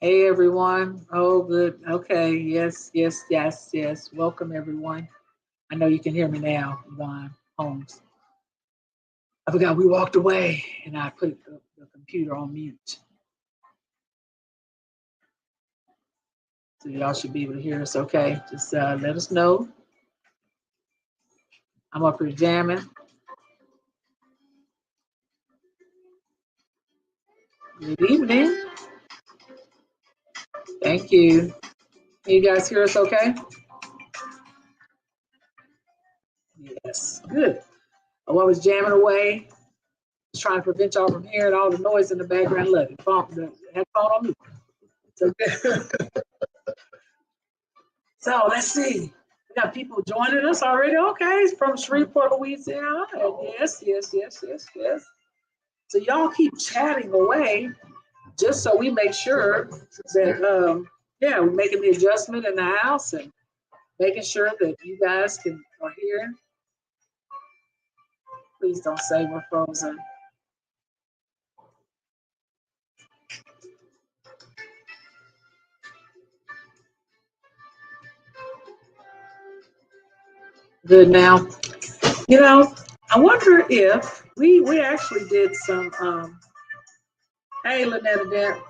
Hey everyone. Oh, good. Okay. Yes, yes, yes, yes. Welcome everyone. I know you can hear me now, Yvonne Holmes. I forgot we walked away and I put the computer on mute. So y'all should be able to hear us okay. Just let us know. I'm up here jamming. Good evening. Thank you. Can you guys hear us okay? Yes. Good. I was jamming away. Just trying to prevent y'all from hearing all the noise in the background. Look, the headphone on me. So good. So let's see. We got people joining us already. Okay, it's from Shreveport, Louisiana. Yes, yes, yes, yes, yes. So y'all keep chatting away, just so we make sure that yeah, we're making the adjustment in the house and making sure that you guys are here. Please don't say we're frozen. Good now. You know, I wonder if we actually did some hey Lynetta Dent,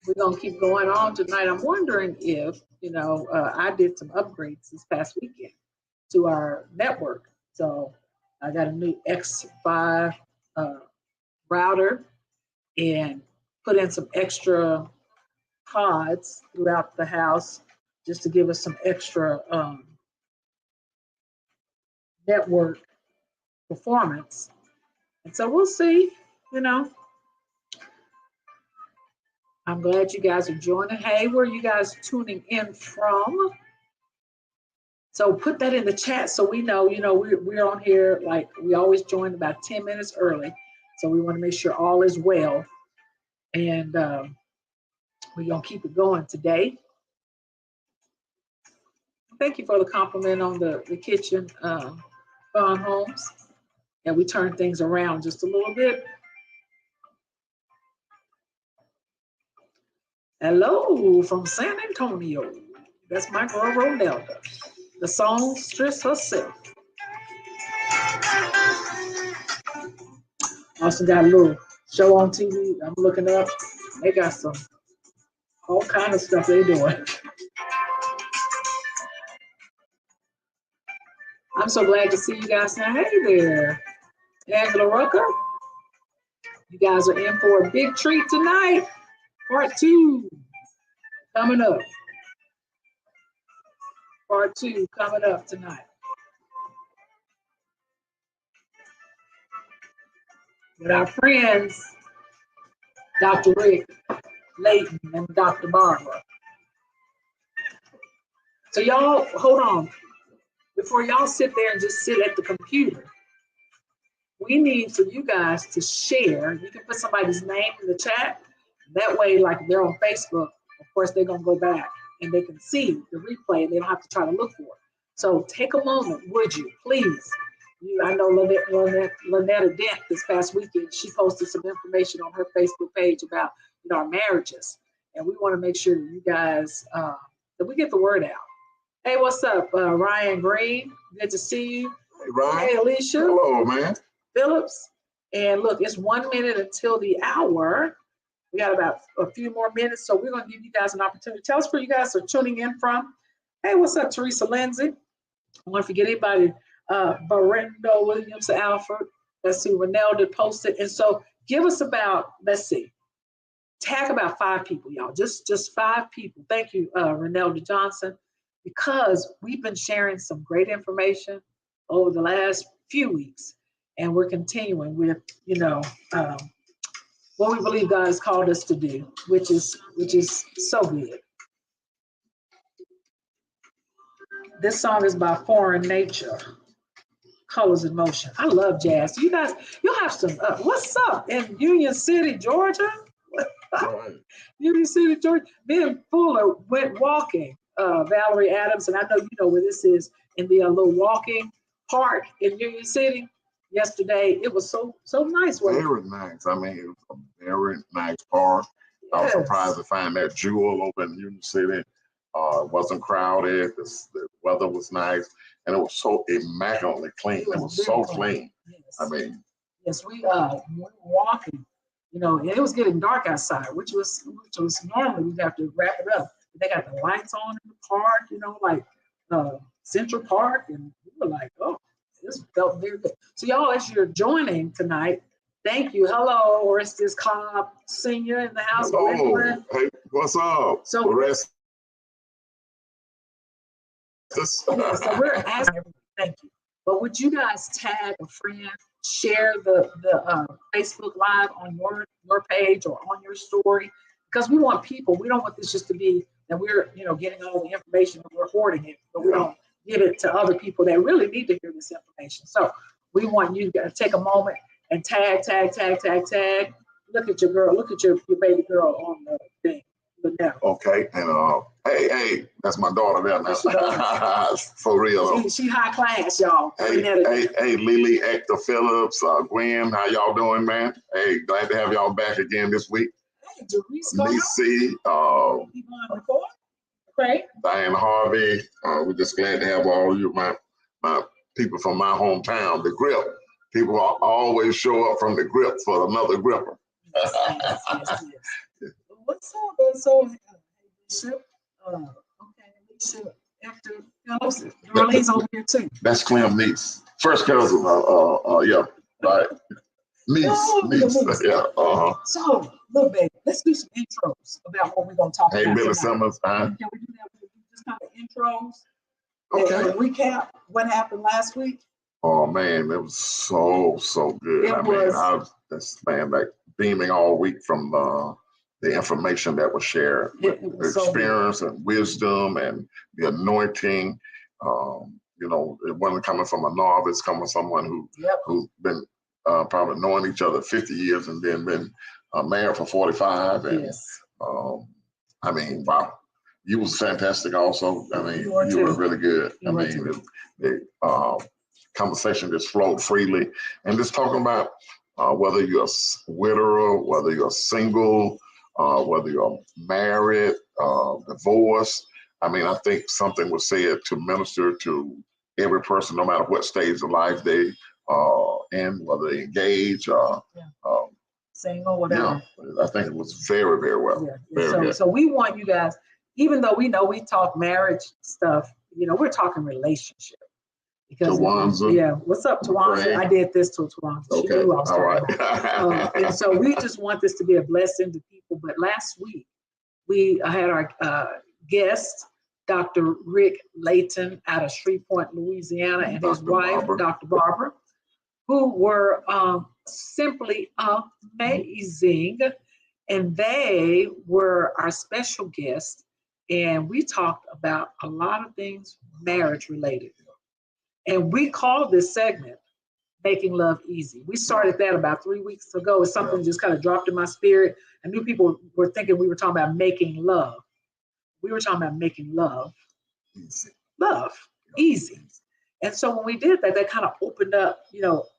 we're gonna keep going on tonight. I'm wondering if, I did some upgrades this past weekend to our network. So I got a new X5 router and put in some extra pods throughout the house just to give us some extra network performance. And so we'll see, you know. I'm glad you guys are joining. Hey, where are you guys tuning in from? So put that in the chat so we know, we're on here, like we always join about 10 minutes early. So we want to make sure all is well. And we're going to keep it going today. Thank you for the compliment on the kitchen, Fawn Homes. And we turn things around just a little bit. Hello from San Antonio. That's my girl Ronelda, the songstress herself. Also got a little show on TV. I'm looking up. They got some all kind of stuff they doing. I'm so glad to see you guys now. Hey there, Angela Rucker. You guys are in for a big treat tonight. Part 2 coming up. Part 2 coming up tonight. With our friends, Dr. Rick, Layton, and Dr. Barbara. So y'all, hold on. Before y'all sit there and just sit at the computer, we need for you guys to share. You can put somebody's name in the chat. That way, like if they're on Facebook, of course, they're going to go back and they can see the replay and they don't have to try to look for it. So take a moment, would you, please? I know Lynetta Dent this past weekend, she posted some information on her Facebook page about our marriages. And we want to make sure that you guys, that we get the word out. Hey, what's up, Ryan Green? Good to see you. Hey, Ryan. Hey, Alicia. Hello, man. Phillips. And look, it's 1 minute until the hour. We got about a few more minutes, so we're going to give you guys an opportunity. Tell us where you guys are tuning in from. Hey, what's up, Teresa Lindsay? I want to forget anybody. Barrendo Williams Alfred. Let's see, Renelda posted. And so give us about, let's see, tag about 5 people, y'all. Just 5 people. Thank you, Renelda Johnson, because we've been sharing some great information over the last few weeks. And we're continuing with, what we believe God has called us to do, which is so good. This song is by Foreign Nature, Colors in Motion. I love jazz. You guys, you'll have some, what's up in Union City, Georgia? Union City, Georgia. Me and Fuller went walking, Valerie Adams, and I know you know where this is, in the little walking park in Union City. Yesterday, it was so nice. Very nice. I mean, it was a very nice park. I was surprised to find that jewel over in Union City. It wasn't crowded. The weather was nice, and it was so immaculately clean. It was so clean. Yes. I mean, yes, we were walking, and it was getting dark outside, which was normally we'd have to wrap it up. They got the lights on in the park, like Central Park, and we were like, oh, this felt very good. So y'all, as you're joining tonight, thank you. Hello, Orestes Cobb Senior in the house. Hello. Hey, what's up? So so we're asking everybody, thank you. But would you guys tag a friend, share the Facebook Live on your page or on your story? Because we want people. We don't want this just to be that we're getting all the information and we're hoarding it, but we don't give it to other people that really need to hear this information. So we want you to take a moment and tag. Look at your girl. Look at your baby girl on the thing. Okay, and hey, that's my daughter there now. For real. She high class, y'all. Hey, Lily, Hector Phillips, Gwen, how y'all doing, man? Hey, glad to have y'all back again this week. Hey, Doris, Nisi, Diane Harvey. We're just glad to have all you, my people from my hometown, the Grip. People always show up from the Grip for another gripper. Yes. What's up? So, Bishop, Bishop, after Darlene's over here too. That's Clem's niece. First cousin, yeah, right. Niece, yeah. So, look, baby, let's do some intros about what we're going to talk about. Hey, Billy Simmons. Can we do that? Just kind of intros. Okay. And recap what happened last week. Oh man, it was so good. I was like beaming all week from the information that was shared, the experience and wisdom and the anointing. It wasn't coming from a novice, coming from someone who's been probably knowing each other 50 years and then been married for 45. And I mean, wow, you was fantastic also. I mean, you were really good. The conversation just flowed freely, and just talking about whether you're a widower, whether you're single, whether you're married, divorced. I mean, I think something was said to minister to every person, no matter what stage of life they in, whether they engage or single, whatever. Yeah, I think it was very, very well. Very good. So we want you guys, even though we know we talk marriage stuff, we're talking relationship. Because Tawanza. What's up, Tawanza? I did this to Tawanza. Okay. She knew I was all talking about. And so we just want this to be a blessing to people. But last week, we had our guest, Dr. Rick Layton out of Shreveport, Louisiana, and his wife, Dr. Barbara, who were simply amazing. And they were our special guests. And we talked about a lot of things marriage related. And we called this segment Making Love Easy. We started that about 3 weeks ago. Something just kind of dropped in my spirit. I knew people were thinking we were talking about making love. We were talking about making love easy. And so when we did that, that kind of opened up,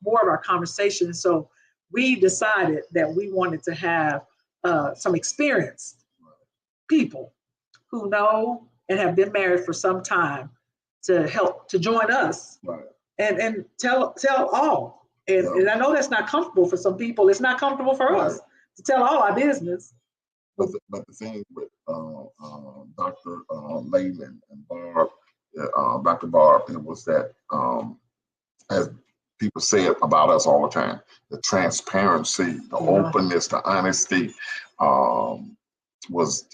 more of our conversation. So we decided that we wanted to have some experienced people who know and have been married for some time to help to join us and tell all. And I know that's not comfortable for some people. It's not comfortable for us to tell all our business. But the thing with Dr. Layton and Barb, Dr. Barb, it was that, as people say it about us all the time, the transparency, the openness, the honesty was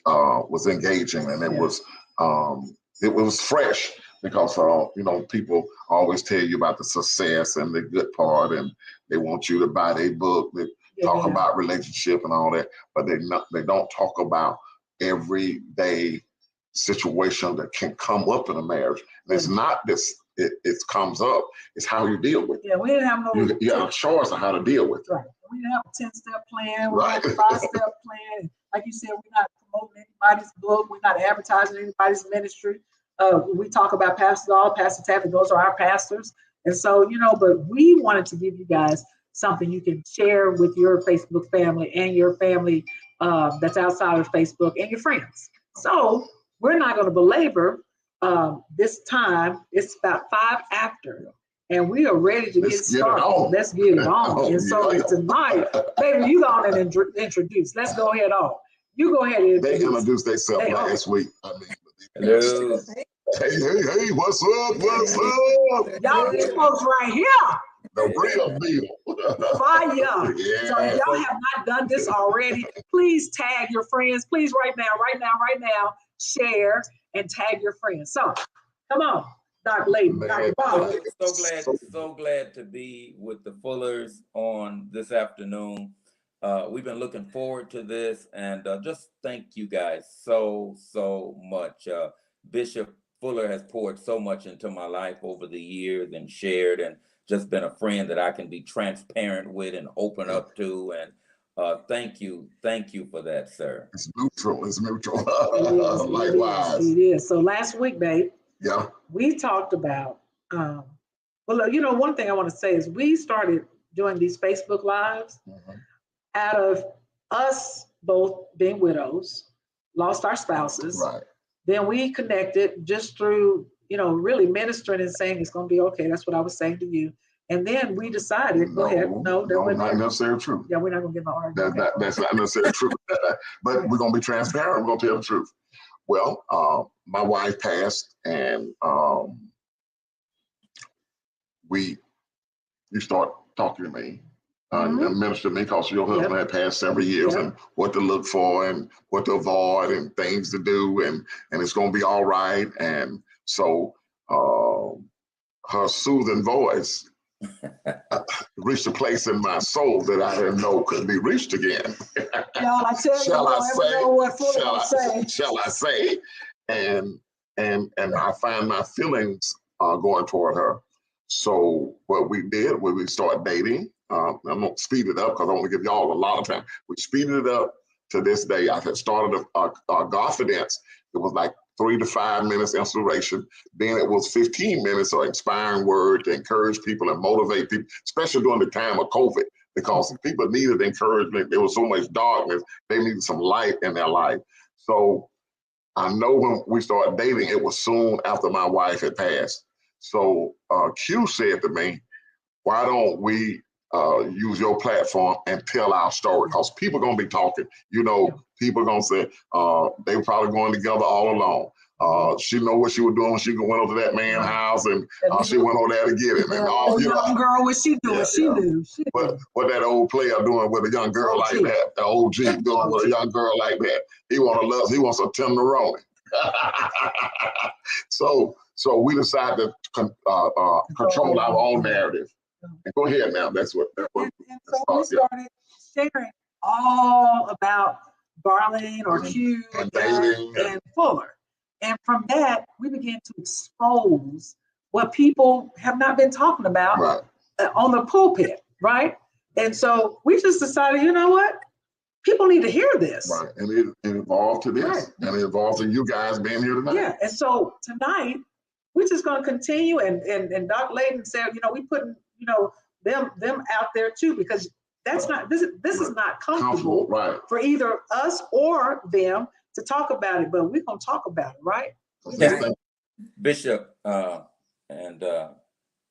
engaging, and it was fresh. Because people always tell you about the success and the good part, and they want you to buy their book. They talk about relationship and all that, but they don't talk about everyday situation that can come up in a marriage. And it's not this. It comes up. It's how you deal with it. Yeah, we didn't have no. You have a choice on how to deal with it. Right. We didn't have a 10-step plan. We had a 5-step plan. Like you said, we're not promoting anybody's book. We're not advertising anybody's ministry. We talk about Pastor All, Pastor Taffy, those are our pastors. And so, but we wanted to give you guys something you can share with your Facebook family and your family that's outside of Facebook and your friends. So we're not going to belabor this time. It's about 5 after. And we are ready to get started. Let's get it on. And so tonight, baby, you go on and introduce. Let's go ahead on. You go ahead and introduce. They introduced themselves last week. I mean, hello. Hey, what's up? Y'all, these folks right here. The real deal. Fire. Yeah. So if y'all have not done this already, please tag your friends. Please right now, share and tag your friends. So come on. Dr. Layton, Dr. Bob. So glad to be with the Fullers on this afternoon. We've been looking forward to this, and just thank you guys so much. Bishop Fuller has poured so much into my life over the years and shared, and just been a friend that I can be transparent with and open up to. And thank you for that, sir. It's neutral. Likewise. It is. So last week, babe. Yeah. We talked about, well, you know, one thing I want to say is we started doing these Facebook Lives out of us both being widows, lost our spouses. Right. Then we connected just through, you know, really ministering and saying it's going to be okay. That's what I was saying to you. And then we decided, go ahead. No, not necessarily true. Yeah, we're not going to get no argument. That's not necessarily true. But we're going to be transparent. We're going to tell the truth. Well, my wife passed, and you start talking to me and minister to me because your husband had passed several years and what to look for and what to avoid and things to do, and it's going to be all right. And so her soothing voice reached a place in my soul that I didn't know could be reached again. Y'all, I tell you, shall I say? And I find my feelings going toward her. So what we did was we started dating. I'm gonna speed it up because I want to give y'all a lot of time. We speeded it up to this day. I had started a Godfidence. It was like 3 to 5 minutes inspiration. Then it was 15 minutes of inspiring word to encourage people and motivate people, especially during the time of COVID, because people needed encouragement. There was so much darkness. They needed some light in their life. So I know when we started dating, it was soon after my wife had passed. So Q said to me, why don't we use your platform and tell our story? Because people are going to be talking. You know, people are going to say they were probably going together all along. She know what she was doing when she went over to that man's house, and she went over there to get him. And all, you young girl, what she doing? She knew. What that old player doing with a young girl like that? The old G doing with a young girl like that? He He wants a tenderoni. So we decided to control our own narrative. Go ahead now. That's what. And so we started sharing all about Garland or Q and Fuller. And from that, we began to expose what people have not been talking about on the pulpit, right? And so we just decided, you know what? People need to hear this. Right. And it evolved to this. Right. And it evolved to you guys being here tonight. Yeah. And so tonight, we're just going to continue. And Dr. Layton said, you know, we putting, you know, them out there too, because that's not, this is not comfortable for either us or them to talk about it, but we're going to talk about it, right? Yeah. Bishop and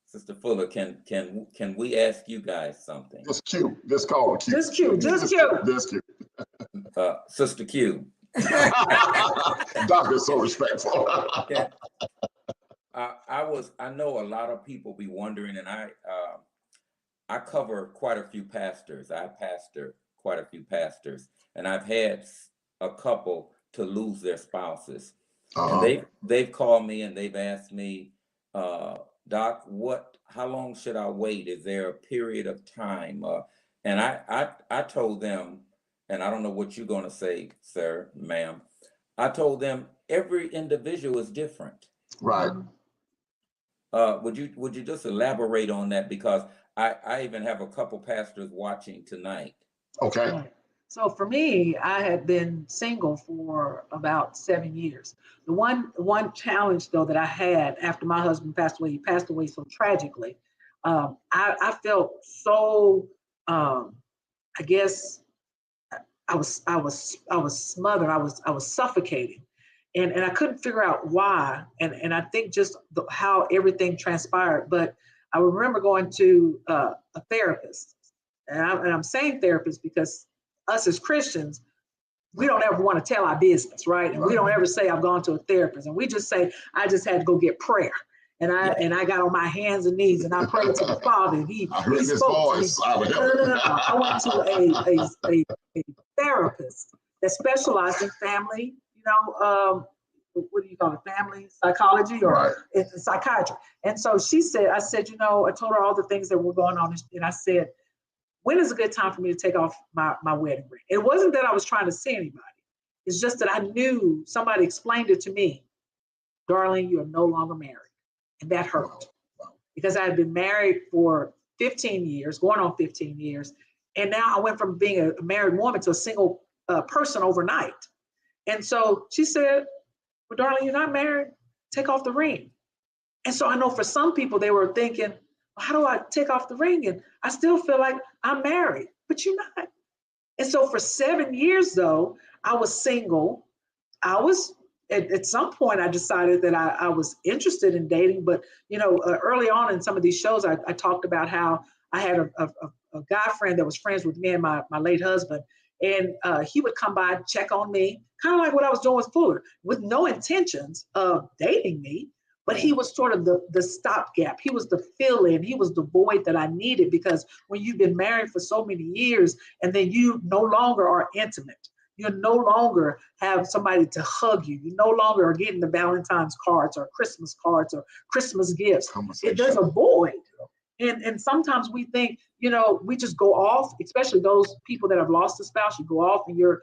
Sister Fuller, can we ask you guys something? Just Q. Just call it Q. Just Q. Just Q. Sister Q. Doctor's so respectful. Yeah. I know a lot of people be wondering, and I cover quite a few pastors. I pastor quite a few pastors, and I've had a couple to lose their spouses. And they've called me and they've asked me, Doc, how long should I wait? Is there a period of time? And I told them, and I don't know what you're going to say, sir, ma'am. I told them every individual is different. Right. Would you just elaborate on that? Because I even have a couple pastors watching tonight. Okay. Right. So for me, I had been single for about 7 years. The one challenge though that I had after my husband passed away, he passed away so tragically. I felt so, I guess, I was smothered. I was suffocating, and I couldn't figure out why. And I think just how everything transpired. But I remember going to a therapist, and I'm saying therapist because us as Christians, we don't ever want to tell our business, right? And we don't ever say I've gone to a therapist, and we just say I just had to go get prayer. And I got on my hands and knees and I prayed to the Father. And he spoke to me. No. I went to a therapist that specialized in family, what do you call it? Family psychology or psychiatry. And so I said, I told her all the things that were going on. And I said, when is a good time for me to take off my wedding ring? It wasn't that I was trying to see anybody. It's just that I knew somebody explained it to me. Darlene, you are no longer married. And that hurt because I had been married for 15 years, going on 15 years. And now I went from being a married woman to a single person overnight. And so she said, well, darling, you're not married. Take off the ring. And so I know for some people, they were thinking, well, how do I take off the ring? And I still feel like I'm married, but you're not. And so for 7 years, though, I was single. I was at some point, I decided that I was interested in dating, but early on in some of these shows, I talked about how I had a guy friend that was friends with me and my late husband, and he would come by and check on me, kind of like what I was doing with Fuller, with no intentions of dating me, but he was sort of the stopgap. He was the fill-in. He was the void that I needed, because when you've been married for so many years and then you no longer are intimate, you no longer have somebody to hug you. You no longer are getting the Valentine's cards or Christmas gifts. There's a void. And sometimes we think, we just go off, especially those people that have lost a spouse, you go off and your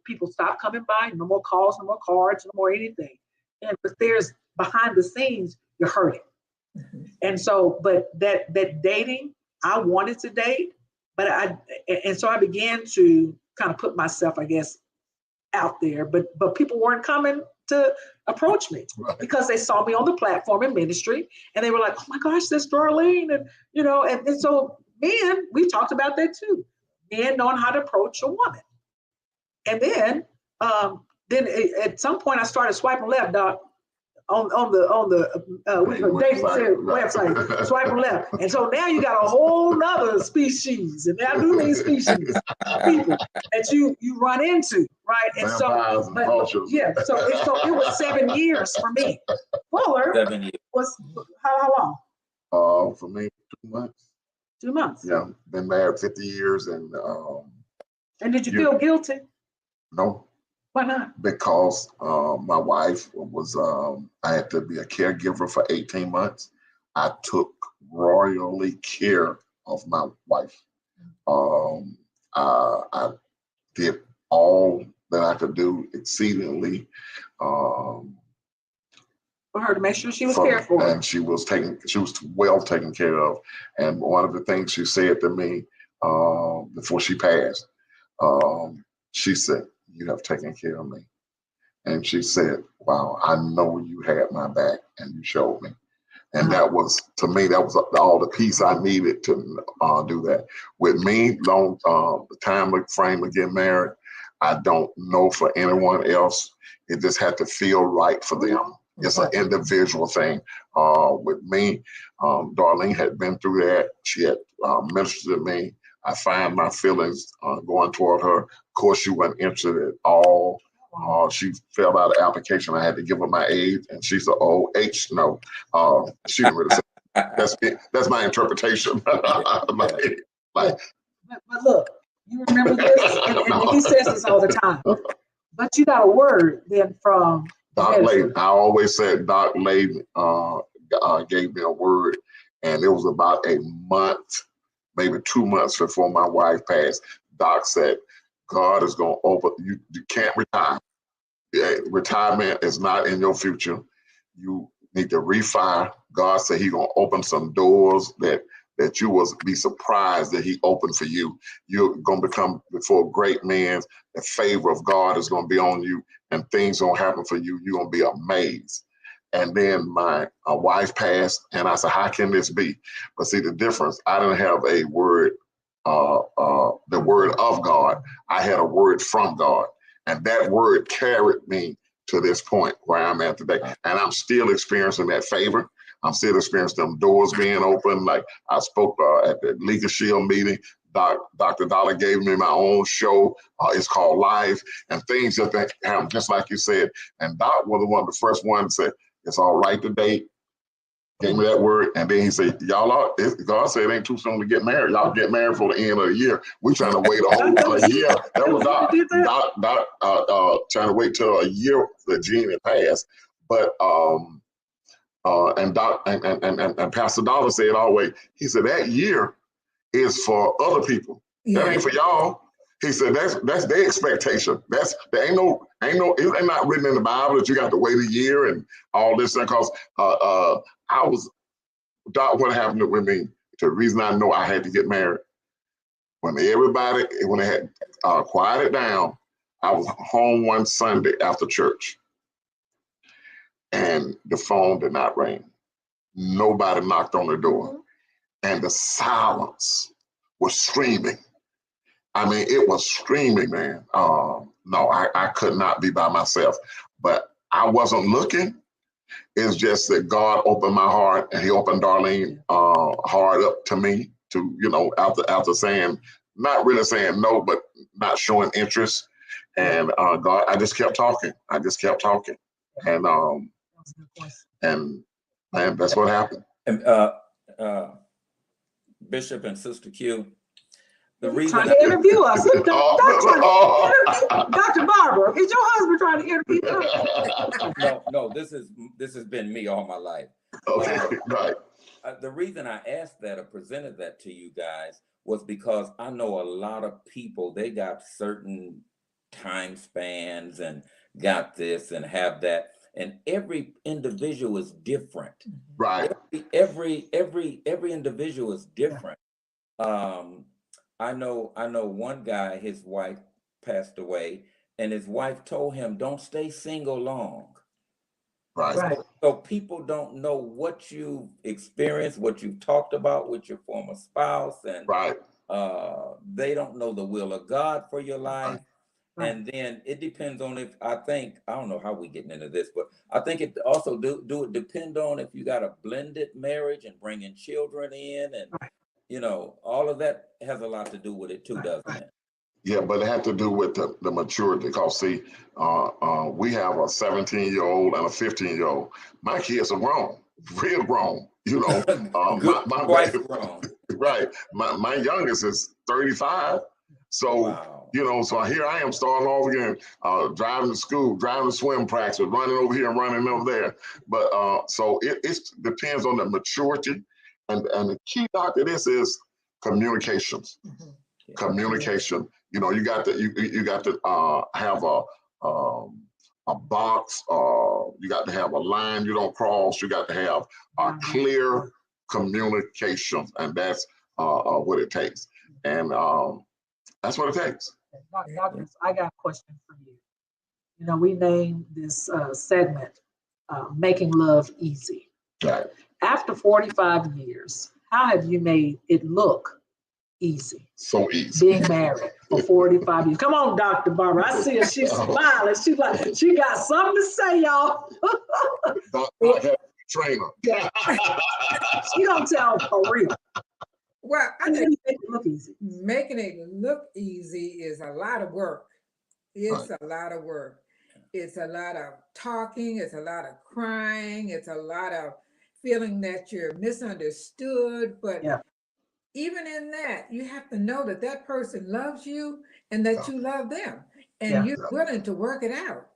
people stop coming by, no more calls, no more cards, no more anything. But there's behind the scenes, you're hurting. And so, but that dating, I wanted to date, and so I began to kind of put myself, I guess, out there, but people weren't coming to approach me because they saw me on the platform in ministry, and they were like, "Oh my gosh, that's Darlene," and so men, we talked about that too, men knowing how to approach a woman, and then at some point I started swiping left, Doc. On the website, swiping left, and so now you got a whole nother species, and I do mean species, people that you run into, right? And so, so it was 7 years for me. Fuller 7 years was how long? For me, 2 months. 2 months. Yeah, been married 50 years, and did you feel guilty? No. Why not? Because my wife was, I had to be a caregiver for 18 months. I took royally care of my wife. I did all that I could do exceedingly. For her to make sure she was cared for. And she was well taken care of. And one of the things she said to me before she passed, she said, "You have taken care of me." And she said, "Wow, I know you had my back and you showed me." And that was, to me, that was all the peace I needed to do that. With me, the time frame of getting married, I don't know for anyone else. It just had to feel right for them. It's an individual thing. With me, Darlene had been through that. She had ministered to me. I find my feelings going toward her. Of course, she wasn't interested at all. She filled out an application. I had to give her my age, and she said, "Oh, H, no." She didn't really say. That's my interpretation. But look, you remember this, and he says this all the time. But you got a word then from Doc Layton. I always said Doc Layton gave me a word, and it was about a month, maybe 2 months before my wife passed. Doc said, "God is going to open, you can't retire. Retirement is not in your future. You need to refire." God said He's going to open some doors that you will be surprised that He opened for you. You're going to become before great men. The favor of God is going to be on you, and things going to happen for you. You're going to be amazed. And then my wife passed, and I said, "How can this be?" But see the difference. I didn't have a word the word of God. I had a word from God, and that word carried me to this point where I'm at today. And I'm still experiencing that favor. I'm still experiencing them doors being open. Like I spoke at the Legal Shield meeting. Dr. Dollar gave me my own show. It's called Live, and things just that happen, just like you said. And Doc was one of the first ones to say, it's all right today. Gave me that word, and then he said, "Y'all are." God said it ain't too soon to get married. Y'all get married for the end of the year. We trying to wait a whole year. That was Doc trying to wait till a year for Gene had passed. But and Doc and Pastor Dollar said always. He said that year is for other people. That ain't for y'all. He said that's their expectation. There ain't no it's not written in the Bible that you got to wait a year and all this thing. Cause Doc, what happened with me? The reason I know I had to get married, when they had quieted down, I was home one Sunday after church, and the phone did not ring. Nobody knocked on the door, and the silence was screaming. I mean, it was screaming, man. No, I could not be by myself, but I wasn't looking. It's just that God opened my heart, and He opened Darlene heart up to me to, after saying, not really saying no, but not showing interest. And God, I just kept talking. And man, that's what happened. And Bishop and Sister Q, the reason trying to interview us. Dr. Barbara, is your husband trying to interview us? No, this has been me all my life. Okay, right. The reason I asked that or presented that to you guys was because I know a lot of people, they got certain time spans and got this and have that, and every individual is different. Right. Every individual is different. I know one guy, his wife passed away, and his wife told him, don't stay single long. Right. So people don't know what you've experienced, what you've talked about with your former spouse, and they don't know the will of God for your life. Right. And then it depends on I don't know how we getting into this, but I think it also do it depend on if you got a blended marriage and bringing children in, and all of that has a lot to do with it too, doesn't it? Yeah, but it had to do with the maturity. Because see, we have a 17-year-old and a 15-year-old. My kids are grown, real grown. Quite grown. Right. My youngest is 35. So wow. So here I am starting off again, driving to school, driving to swim practice, running over here and running over there. But so it depends on the maturity, and the key, Doctor, this is communications. Mm-hmm. Yeah. Communication. You got to have a box. You got to have a line you don't cross. You got to have a clear communication, and that's what it takes. And that's what it takes. Doctor, I got a question for you. We named this segment "Making Love Easy." Right. After 45 years, how have you made it look easy? So easy. Being married for 45 years. Come on, Dr. Barbara. I see her. She's smiling. She's like, she got something to say, y'all. I have a trainer. She don't tell for real. Well, I think make it look easy. Making it look easy is a lot of work. It's a lot of work. It's a lot of talking. It's a lot of crying. It's a lot of feeling that you're misunderstood. But even in that, you have to know that that person loves you and that you love them, and you're willing to work it out.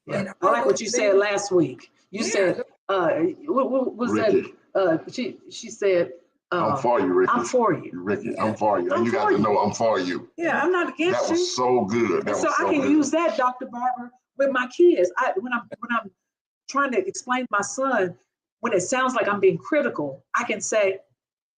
Yeah. And I like what you said last week. You said, what was Ricky. that? She said, I'm for you, Ricky. I'm for you. Ricky, I'm for you. And you got to know I'm for you. Yeah, I'm not against you. That was so good. And so I can use that, Dr. Barbara, with my kids. When I'm trying to explain to my son, when it sounds like I'm being critical, I can say,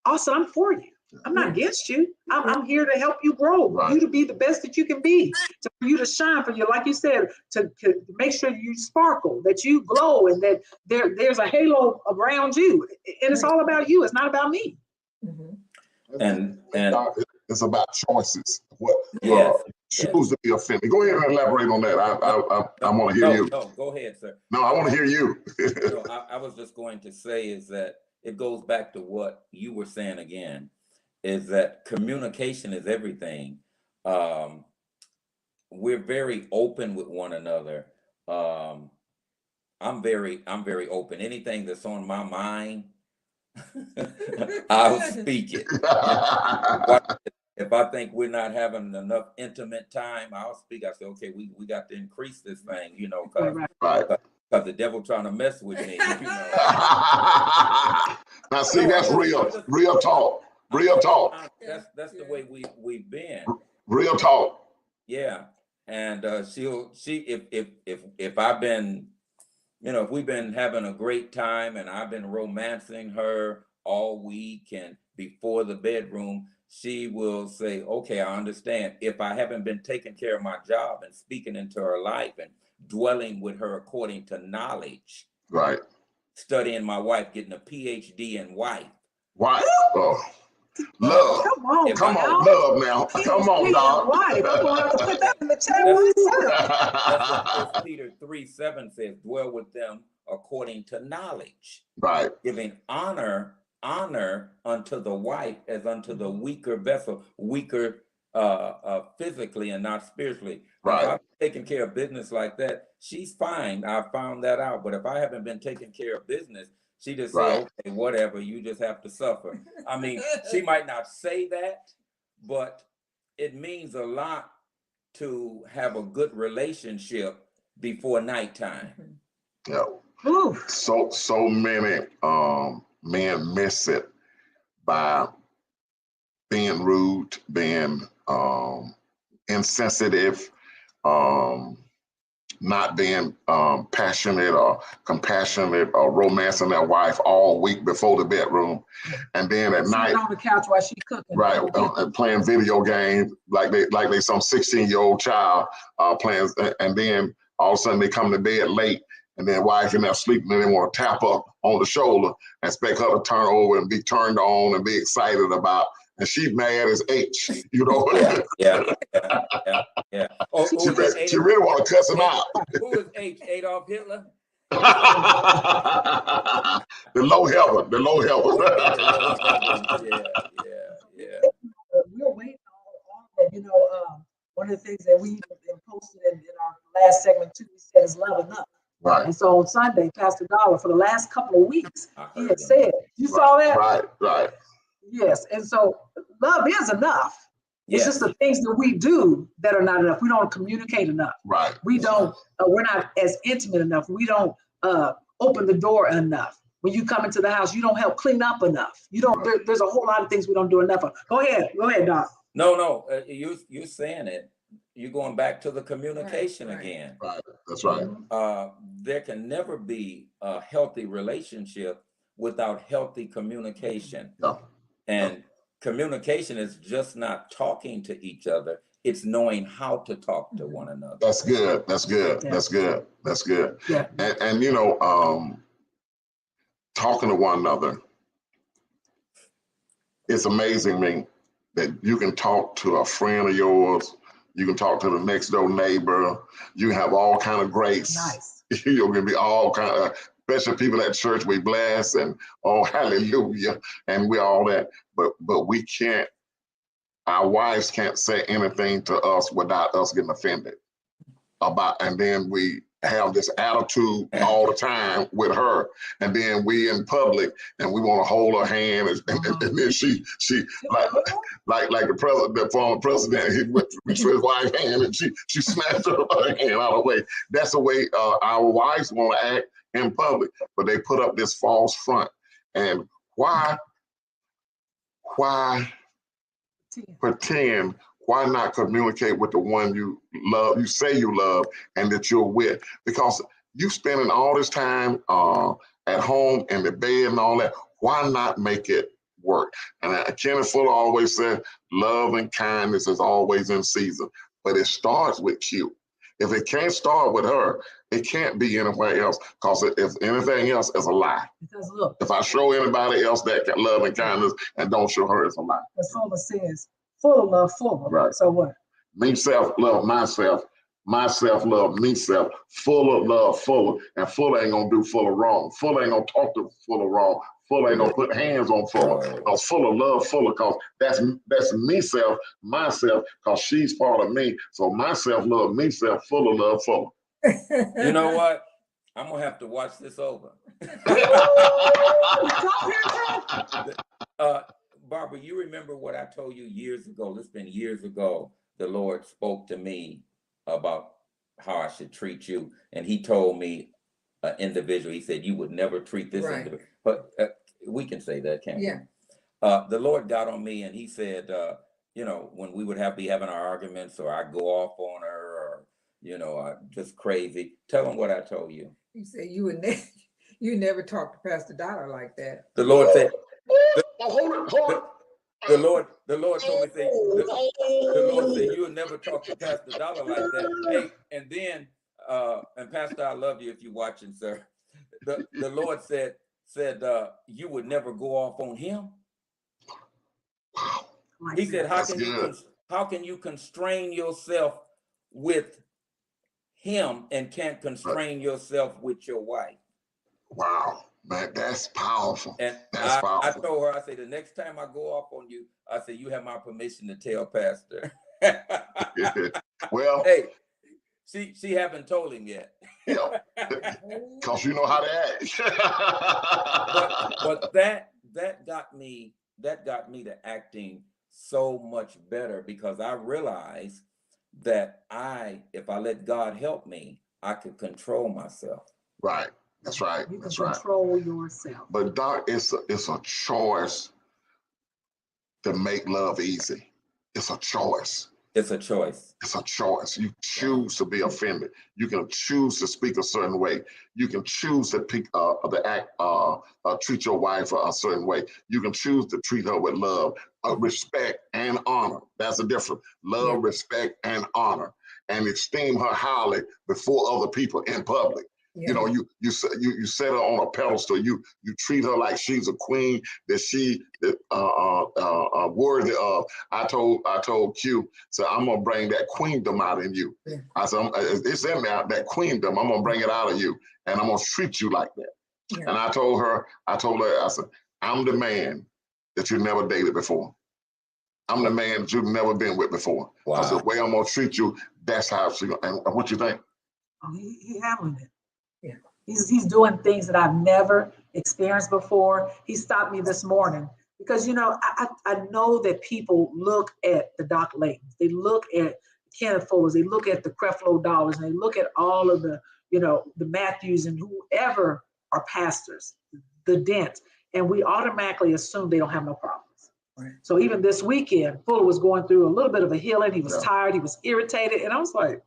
also, I'm for you. I'm not against you. I'm here to help you grow, for you to be the best that you can be, for you to shine, for you, like you said, to make sure you sparkle, that you glow, and that there's a halo around you. And it's all about you. It's not about me. Mm-hmm. And It's about choices. What Yes. choose to be offended. Go ahead and elaborate on that. I want to hear you. No, go ahead, sir. No, I want to hear you. No, I was just going to say is that it goes back to what you were saying again, is that communication is everything. We're very open with one another. I'm very open. Anything that's on my mind, I'll speak it. If I think we're not having enough intimate time, I'll speak. I say, okay, we got to increase this thing, you know, because the devil trying to mess with me. You know? Now, see, that's real talk. Real talk. That's the way we've been. Real talk. Yeah, and if I've been, you know, if we've been having a great time and I've been romancing her all week and before the bedroom, she will say, okay, I understand. If I haven't been taking care of my job and speaking into her life and dwelling with her according to knowledge, right? Studying my wife, getting a PhD in wife. Wife. Oh. Love. Come on, love now. Come on, dog. Wife. I'm going to have to put that in the chat myself. That's what 1 Peter 3:7 says, dwell with them according to knowledge. Right. Giving honor unto the wife as unto the weaker vessel, weaker physically and not spiritually. Right. If I'm taking care of business like that, she's fine. I found that out. But if I haven't been taking care of business, she just say, okay, whatever, you just have to suffer. I mean, she might not say that, but it means a lot to have a good relationship before nighttime. Yeah. So many men miss it by being rude, being insensitive, not being passionate or compassionate or romancing their wife all week before the bedroom, and then at night on the couch while she's cooking, right, and playing video games like they some 16-year-old child playing, and then all of a sudden they come to bed late, and then wife in there sleeping, and they want to tap up on the shoulder and expect her to turn over and be turned on and be excited about. And she's mad as H, you know. Yeah. Oh, she really want to cuss him out. Who is H? Adolf Hitler? The low heaven. Yeah. We're waiting on that. You know, one of the things that we posted in our last segment too, we said is love enough. Right. And so on Sunday, Pastor Dollar, for the last couple of weeks, he had said, you saw that? Right. Yes. And so love is enough. Yes. It's just the things that we do that are not enough. We don't communicate enough. Right. We don't, we're not as intimate enough. We don't open the door enough. When you come into the house, you don't help clean up enough. You don't, there's a whole lot of things we don't do enough of. Go ahead, Doc. No, you're saying it. You're going back to the communication again. Right, that's right. There can never be a healthy relationship without healthy communication. No. And communication is just not talking to each other. It's knowing how to talk to one another. That's good. Yeah. And you know, talking to one another, it's amazing me that you can talk to a friend of yours, you can talk to the next door neighbor, you have all kind of grace. Nice. You're gonna be all kind of, especially people at church, we bless and oh hallelujah, and we all that. But we can't, our wives can't say anything to us without us getting offended about, and then we have this attitude all the time with her, and then we in public and we want to hold her hand, and then she like the president, the former president, he went to his wife's hand and she snatched her hand out of the way. That's the way our wives want to act in public, but they put up this false front. And why pretend? Why not communicate with the one you love, you say you love, and that you're with? Because you spending all this time at home in the bed and all that. Why not make it work? And Kenneth Fuller always said, love and kindness is always in season, but it starts with Q. If it can't start with her, it can't be anywhere else, because if anything else is a lie. Because look, if I show anybody else that love and kindness and don't show her, it's a lie. as Fuller says, full of love, full of. Right. So what? Me self love myself. Myself love me self. Full of love, full of, and full ain't gonna do full of wrong. Full ain't gonna talk to full of wrong. Full ain't gonna put hands on full. Cause full of love, full of, cause that's me self, myself, cause she's part of me. So myself love me self, full of love, full of. You know what? I'm gonna have to watch this over. Barbara, you remember what I told you years ago? It's been years ago. The Lord spoke to me about how I should treat you, and He told me, an individual. He said, "You would never treat this individual." But we can say that, can't we? Yeah. The Lord got on me, and He said, you know, when we would be having our arguments, or I go off on her, or you know, just crazy. Tell him what I told you. He said, "You never talk to Pastor Dollar like that." The Lord said. The Lord told me, the Lord said, "You will never talk to Pastor Dollar like that." Hey, and then, and Pastor, I love you if you're watching, sir. The Lord said, you would never go off on him. He said, how can you constrain yourself with him and can't constrain yourself with your wife? Wow. Man, that's powerful. And I told her, I said, the next time I go off on you, I said, you have my permission to tell Pastor. Well, hey, she haven't told him yet. Yeah, because you know how to act. but that got me to acting so much better, because I realized that if I let God help me, I could control myself. Right. That's right. You can control yourself. But Doc, it's a choice to make love easy. It's a choice. It's a choice. It's a choice. You choose to be offended. You can choose to speak a certain way. You can choose to treat your wife a certain way. You can choose to treat her with love, respect, and honor. That's the difference. Love, respect, and honor, and esteem her highly before other people in public. Yeah. You know, you set her on a pedestal. You treat her like she's a queen that she worthy of. I told Q, so I'm gonna bring that queendom out in you. Yeah. I said, it's in there, that queendom. I'm gonna bring it out of you, and I'm gonna treat you like that. Yeah. And I told her, I said, I'm the man that you never dated before. I'm the man that you've never been with before. Wow. Because the way I'm gonna treat you, that's how she. And what you think? Oh, he handling it. Yeah, he's doing things that I've never experienced before. He stopped me this morning because, you know, I know that people look at the Doc Laytons, they look at Kenneth Fullers, they look at the Creflo Dollars, and they look at all of the, you know, the Matthews and whoever are pastors, the Dent, and we automatically assume they don't have no problems. Right. So even this weekend, Fuller was going through a little bit of a healing. He was tired, he was irritated, and I was like,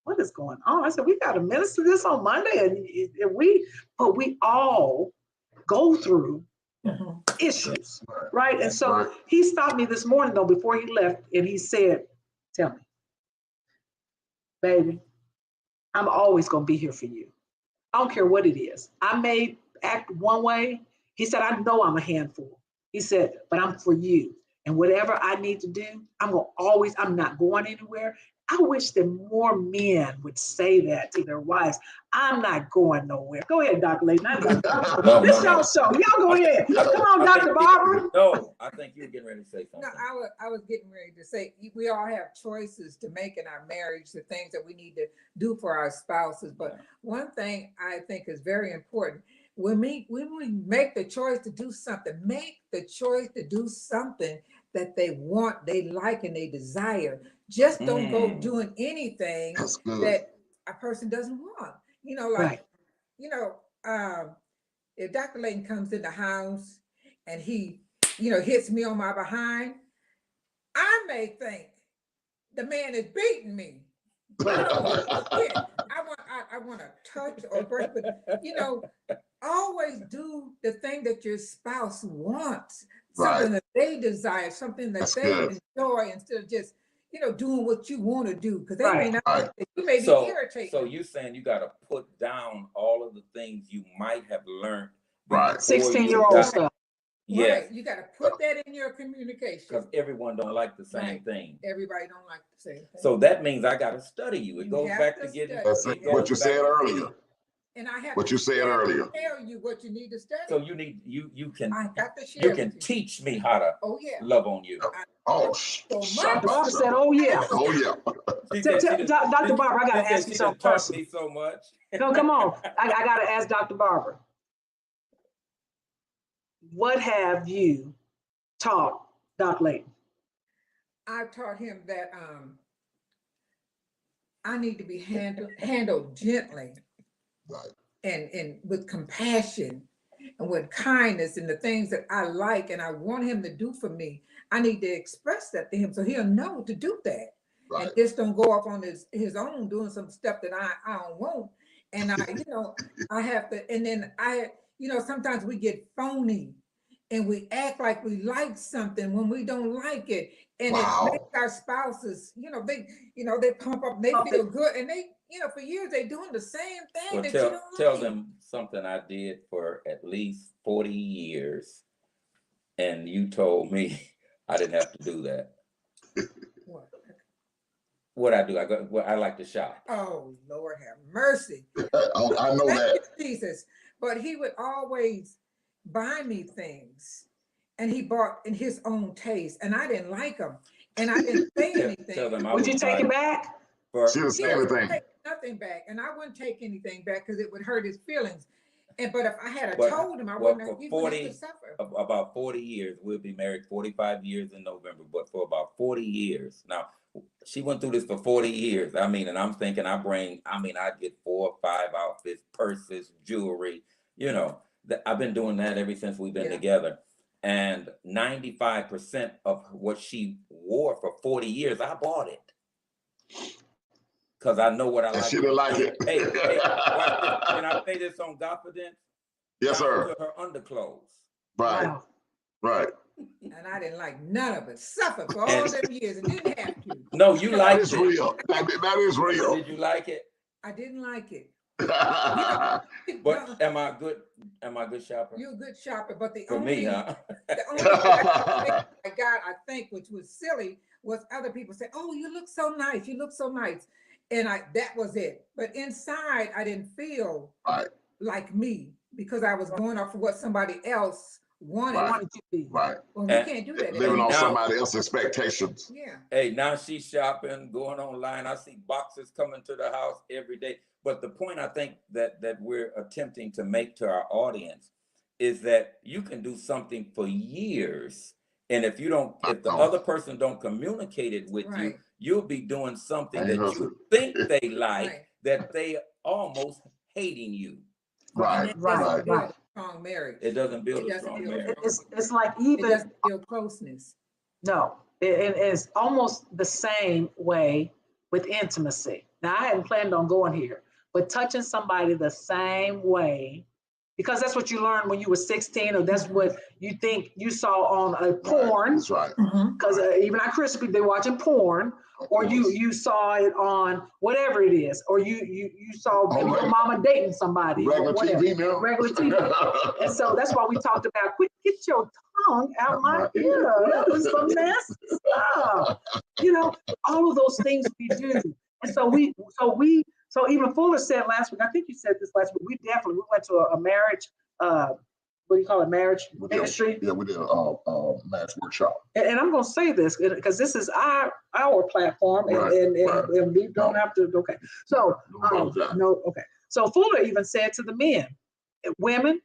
what is going on? I said, we got to minister this on Monday, but we all go through issues, right? And so he stopped me this morning though, before he left, and he said, tell me, baby, I'm always going to be here for you. I don't care what it is. I may act one way. He said, I know I'm a handful. He said, but I'm for you. And whatever I need to do, I'm not going anywhere. I wish that more men would say that to their wives. I'm not going nowhere. Go ahead, Dr. Layton. This y'all show. Y'all go ahead. Come on, Dr. Barbara. No, I think you're getting ready to say something. No, I was getting ready to say, we all have choices to make in our marriage, the things that we need to do for our spouses. But one thing I think is very important, when we make the choice to do something, make the choice to do something that they want, they like, and they desire. Just don't go doing anything that a person doesn't want. You know, like, you know, if Dr. Layton comes in the house and he, you know, hits me on my behind, I may think the man is beating me. I want to touch or break, but, you know, always do the thing that your spouse wants, something that they desire, something that they enjoy, instead of just, you know, doing what you want to do, because they may not, you may be irritated. So you're saying you got to put down all of the things you might have learned. 16-year-old stuff. Yes. Right. You got to put that in your communication. Because everyone don't like the same thing. Everybody don't like the same thing. So that means I got to study you. It You goes have back to to getting. That's study. it. What you said earlier. And I have what to you said earlier. tell you what you need to study. So you need you can I got to share you can teach me how to love on you. Oh, Dr. Barbara said, "Oh yeah, oh yeah." Dr. Barbara, I gotta ask you something personal. Me so much. No, come on. I gotta ask Dr. Barbara. What have you taught Dr. Layton? I taught him that I need to be handled gently, right, and with compassion and with kindness, and the things that I like and I want him to do for me. I need to express that to him so he'll know to do that. Right. And just don't go off on his own doing some stuff that I don't want. And I have to, and then sometimes we get phony and we act like we like something when we don't like it. And it makes our spouses, they pump up, they feel good. And they, for years they doing the same thing that you don't tell like. them something I did for at least 40 years. And you told me I didn't have to do that. What I do, I like to shop. Oh, Lord have mercy. I know that. Jesus. But he would always buy me things, and he bought in his own taste, and I didn't like them, and I didn't say anything. Would you take it back? She didn't say anything. Take nothing back, and I wouldn't take anything back because it would hurt his feelings. But if I had told him, I wouldn't have given him to suffer. About 40 years, we'll be married 45 years in November, but for about 40 years. Now, she went through this for 40 years. I mean, and I'm thinking I get 4 or 5 outfits, purses, jewelry, I've been doing that ever since we've been together. And 95% of what she wore for 40 years, I bought it. Because I know what I like. She didn't like it. Hey, watch this. Can I say this on Godfidence? Yes, sir. To her underclothes. Right. Wow. Right. And I didn't like none of it. Suffered for all them years and didn't have to. No, you liked it. That is real. That is real. Did you like it? I didn't like it. But am I a good shopper? You're a good shopper, but the only thing I got, I think, which was silly, was other people say, "Oh, you look so nice. You look so nice." And that was it. But inside, I didn't feel like me because I was going off of what somebody else wanted to be. Right. Well, we can't do that. Living on somebody else's expectations. Yeah. Hey, now she's shopping, going online. I see boxes coming to the house every day. But the point I think that we're attempting to make to our audience is that you can do something for years. And if the other person don't communicate it with you, you'll be doing something that you think they like, that they almost hating you. Right. Strong marriage. It doesn't build a strong marriage. It's like even. It doesn't build closeness. No, it's almost the same way with intimacy. Now, I hadn't planned on going here, but touching somebody the same way, because that's what you learned when you were 16, or that's what you think you saw on a porn. That's right. Because even our Christian people, they're watching porn, or you saw it on whatever it is, or you saw your mama dating somebody. Regular TV, regular TV. And so that's why we talked about, quick, get your tongue out my ear. That was some nasty stuff. All of those things we do. And so even Fuller said last week, I think you said this last week, we went to a marriage, what do you call it, marriage ministry? Yeah, we did a marriage workshop. And I'm going to say this because this is our platform, and we don't have to. Okay, so okay. So Fuller even said to the men, women,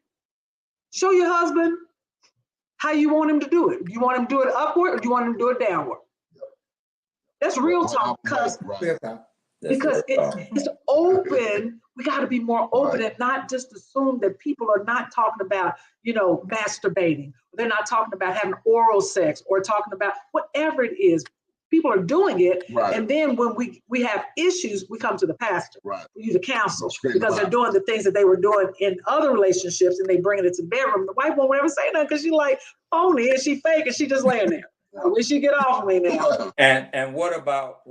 show your husband how you want him to do it. Do you want him to do it upward, or do you want him to do it downward? That's real talk, because it's open. We got to be more open and not just assume that people are not talking about, masturbating. They're not talking about having oral sex or talking about whatever it is. People are doing it. Right. And then when we have issues, we come to the pastor. Right. We use a counsel because they're doing the things that they were doing in other relationships, and they bring it to the bedroom. The wife won't ever say nothing because she's like phony and she fake and she just laying there. I wish she'd get off of me now. And what about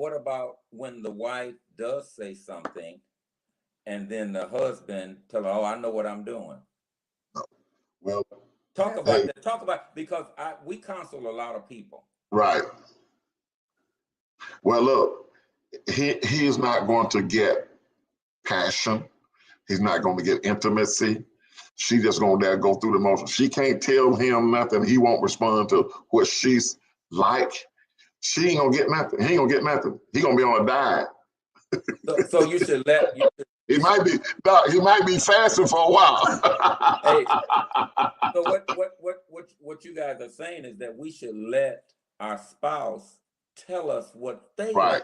when the wife does say something, and then the husband tell her, "Oh, I know what I'm doing." Well, Talk about that. Talk about, because we counsel a lot of people. Right. Well, look, he is not going to get passion. He's not going to get intimacy. She just going to go through the motions. She can't tell him nothing. He won't respond to what she's like. She ain't gonna get nothing. He ain't gonna get nothing. He gonna be on a diet. So you should let. He might be fasting for a while. Hey, so what you guys are saying is that we should let our spouse tell us what they like.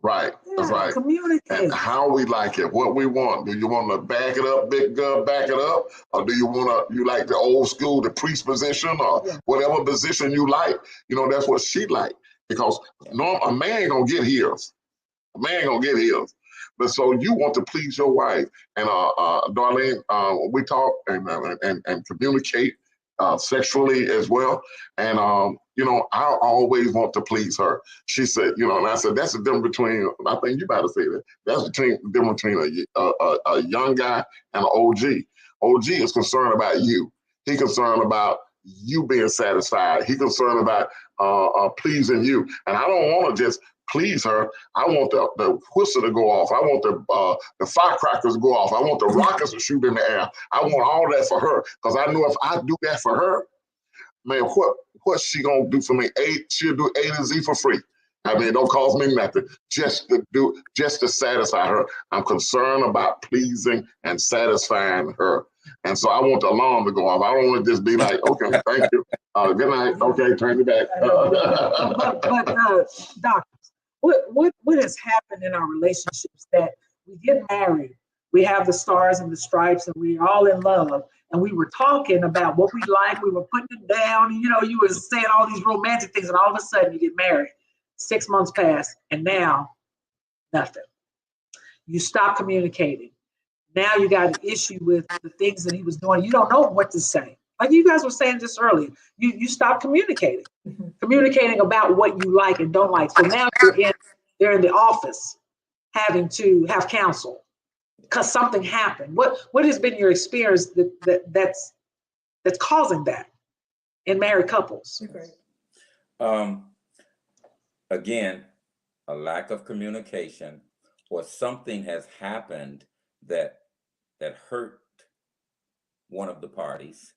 Right. That's right. Communicate. And how we like it, what we want. Do you want to back it up, big girl, back it up? Or do you like the old school, the priest position, or whatever position you like? That's what she like. Because a man gonna get his. A man gonna get his. But so you want to please your wife. And Darlene, we talk and communicate sexually as well. And I always want to please her. She said, and I said, that's the difference between, I think you about to say that. That's the difference between a young guy and an OG. OG is concerned about you. He's concerned about you being satisfied. He's concerned about pleasing you. And I don't want to just please her. I want the whistle to go off. I want the firecrackers to go off. I want the rockets to shoot in the air. I want all that for her. Because I know if I do that for her, man, what's she gonna do for me? She'll do A to Z for free. I mean, it don't cost me nothing. Just to satisfy her. I'm concerned about pleasing and satisfying her. And so I want the alarm to go off. I don't want to just be like, okay, thank you. Good night. Okay, turn it back. But doctors, what has happened in our relationships that we get married, we have the stars and the stripes, and we're all in love, and we were talking about what we like, we were putting it down, and you were saying all these romantic things, and all of a sudden you get married. 6 months pass, and now nothing. You stop communicating. Now you got an issue with the things that he was doing. You don't know what to say. Like you guys were saying just earlier, you stop communicating, communicating about what you like and don't like. So now they're in the office having to have counsel because something happened. What has been your experience that's causing that in married couples? Again, a lack of communication, or something has happened that hurt one of the parties,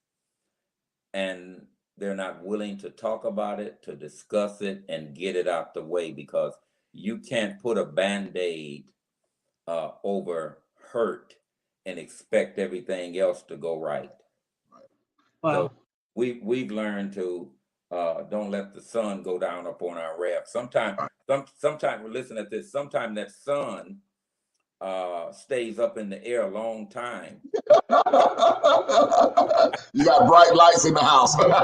and they're not willing to talk about it, to discuss it, and get it out the way, because you can't put a Band-Aid over hurt and expect everything else to go right. Wow. So we've learned to don't let the sun go down upon our wrath. Sometimes listen at this. Sometimes that sun stays up in the air a long time. You got bright lights in the house. Exactly.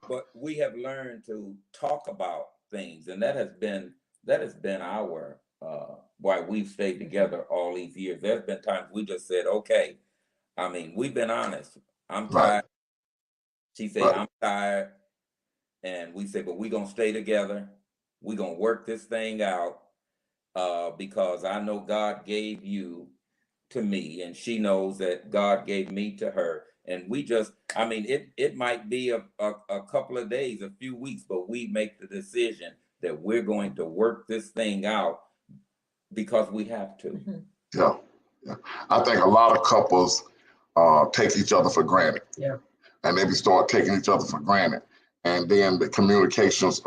But we have learned to talk about things, and that has been our why we've stayed together all these years. There's been times we just said, okay, I mean, we've been honest. I'm tired. She said, I'm tired. And we said, but we're going to stay together. We're going to work this thing out because I know God gave you to me, and she knows that God gave me to her. And we just, I mean, it might be a couple of days, a few weeks, but we make the decision that we're going to work this thing out because we have to. Yeah. I think a lot of couples take each other for granted. Yeah. And then we start taking each other for granted. And then the communications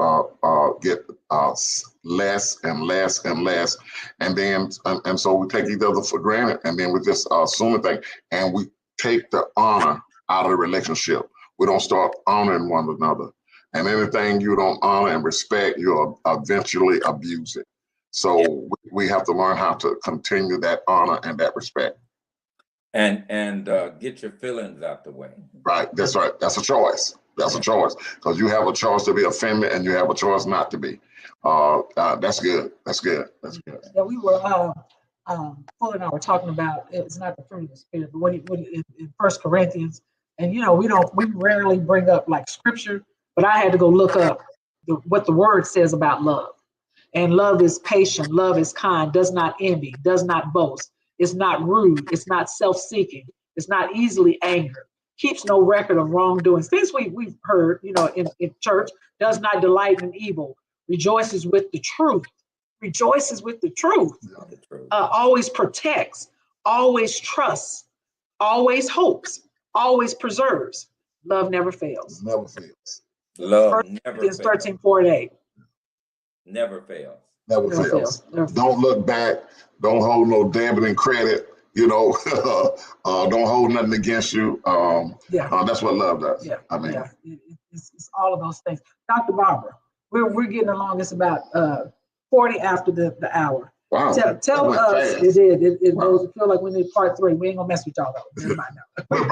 get less and less and less. And then, and so we take each other for granted, and then we just assume things, and we take the honor out of the relationship. We don't start honoring one another. And anything you don't honor and respect, you'll eventually abuse it. So we have to learn how to continue that honor and that respect. And get your feelings out the way. Right, that's right. That's a choice. That's a choice, because you have a choice to be offended and you have a choice not to be. That's good. That's good. That's good. Yeah, we were Paul and I were talking about, it's not the fruit of the spirit, but when in 1 Corinthians, and we rarely bring up like scripture, but I had to go look up what the word says about love. And love is patient, love is kind, does not envy, does not boast, is not rude, it's not self-seeking, it's not easily angered, keeps no record of wrongdoings. Things we've heard, in church, does not delight in evil, rejoices with the truth, always protects, always trusts, always hopes, always preserves. Love never fails. Never fails. Love never fails. 13:4-8. Never fails. Never fails. Don't look back. Don't hold no damning credit. Don't hold nothing against you. That's what love does. Yeah. It's all of those things. Dr. Barbara, we're getting along. It's about 40 after the hour. Wow. Tell us. Fast. It did. It goes. Feel like we need part 3. We ain't gonna mess with y'all though. We're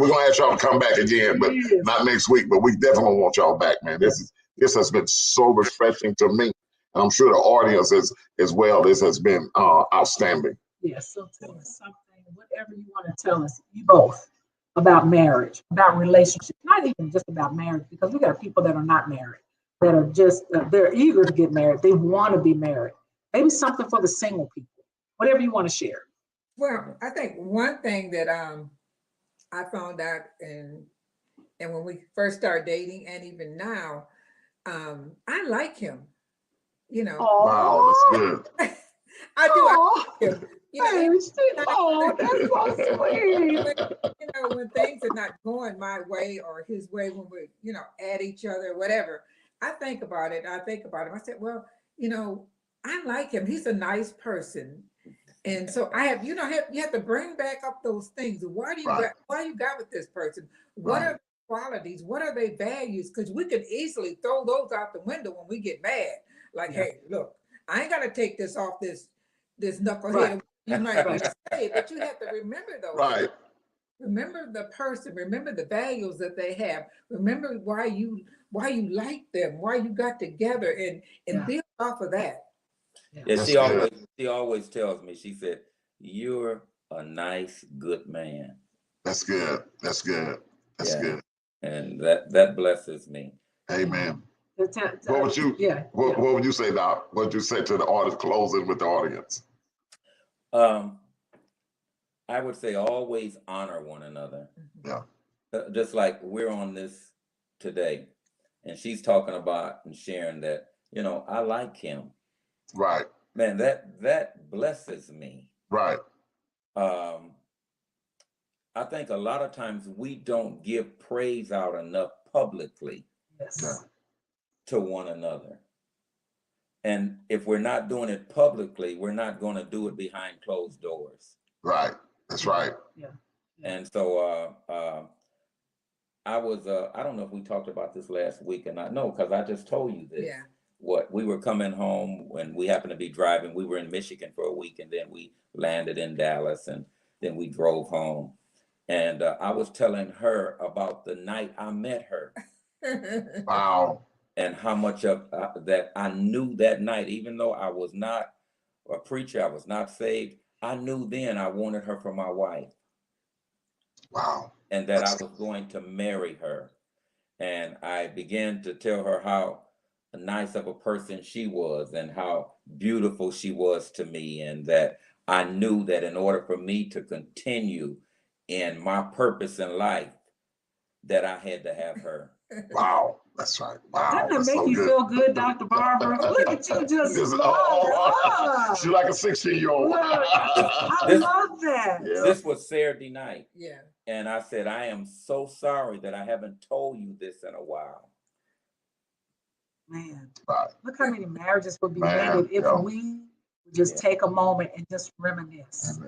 gonna ask y'all to come back again, but not next week. But we definitely want y'all back, man. This has been so refreshing to me, and I'm sure the audience as well. This has been outstanding. Yes. So tell us something, whatever you want to tell us, you both, about marriage, about relationships. Not even just about marriage, because we got people that are not married, that are just they're eager to get married. They want to be married. Maybe something for the single people. Whatever you want to share. Well, I think one thing that I found out, and when we first started dating, and even now, I like him. Wow, that's good. I do. I like him. That's so sweet. When things are not going my way or his way, when we're at each other, whatever, I think about it. I said, well, I like him. He's a nice person. And so I have, you have to bring back up those things. Why you got with this person? What are qualities? What are their values? Because we could easily throw those out the window when we get mad. Like, hey, look, I ain't got to take this off this knucklehead. Right. You might want to say, but you have to remember those. Right. Remember the person. Remember the values that they have. Remember why you like them. Why you got together, and build off of that. Yeah, she always tells me. She said, "You're a nice, good man." That's good. That's good. That's good. And that blesses me. Amen. What would you say, Doc? What would you say to the audience, closing with the audience? I would say always honor one another. Yeah. Just like we're on this today, and she's talking about and sharing that, I like him. Right. Man, that blesses me. Right. I think a lot of times we don't give praise out enough publicly to one another. And if we're not doing it publicly, we're not going to do it behind closed doors. Right. That's right. Yeah. And so I was, I don't know if we talked about this last week or not. No, because I just told you this. Yeah. We were coming home when we happened to be driving. We were in Michigan for a week, and then we landed in Dallas, and then we drove home. And I was telling her about the night I met her. Wow. And how much of that I knew that night, even though I was not a preacher, I was not saved. I knew then I wanted her for my wife. Wow. And that I was going to marry her. And I began to tell her how nice of a person she was and how beautiful she was to me, and that I knew that in order for me to continue in my purpose in life, that I had to have her. Wow, that's right. Wow, doesn't that make you feel good, Dr. Barbara? Look at you just she's like a 16-year-old. I love that. Yeah. This was Saturday night. Yeah. And I said, I am so sorry that I haven't told you this in a while. Man, right. Look how many marriages would be ended if we just take a moment and just reminisce.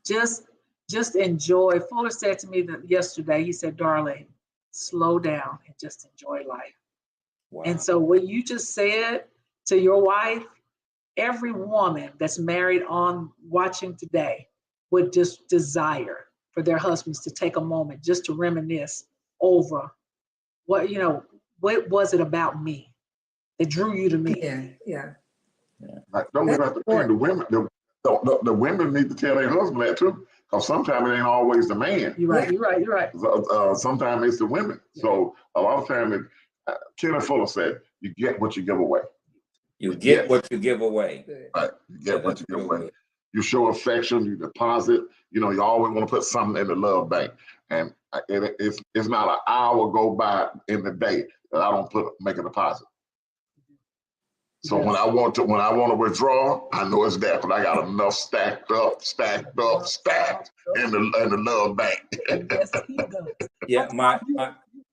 Just enjoy. Fuller said to me that yesterday, he said, darling, slow down and just enjoy life. Wow. And so what you just said to your wife, every woman that's married on watching today would just desire for their husbands to take a moment just to reminisce over what was it about me that drew you to me? Yeah. Like, don't get out the thing. The women need to tell their husband that too, because sometimes it ain't always the man. You're right. Sometimes it's the women. Yeah. So a lot of times, Kenneth Fuller said, "You get what you give away." You get what you give away. Right. You get what you give away. you show affection, you deposit. You know, you always want to put something in the love bank, and it's not an hour go by in the day that I don't make a deposit. So when I want to withdraw, I know it's there because I got enough stacked in the love bank. Yes, he does. Yeah, my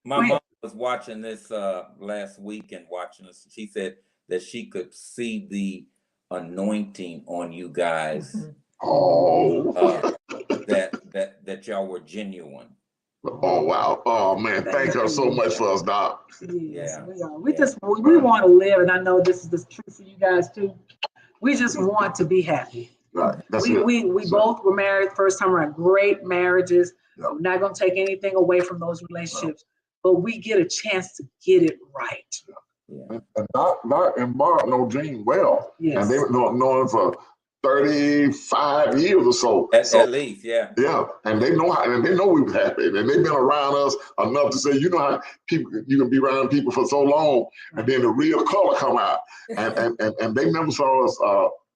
mom was watching this last week and watching this. She said that she could see the anointing on you guys. Oh, that y'all were genuine. Oh wow! Oh man, thank her so much for us, Doc. Yes, we are. We want to live, and I know this is the truth for you guys too. We just want to be happy. Right. We both were married first time around. Great marriages. Yep. We're not going to take anything away from those relationships, but we get a chance to get it right. Yeah. And Doc and Mark know Gene well, yes. And they've known him for 35 years or so. At least, yeah. Yeah, and they know we were happy, and they've been around us enough to say, you know how you can be around people for so long, and then the real color come out, and they never saw us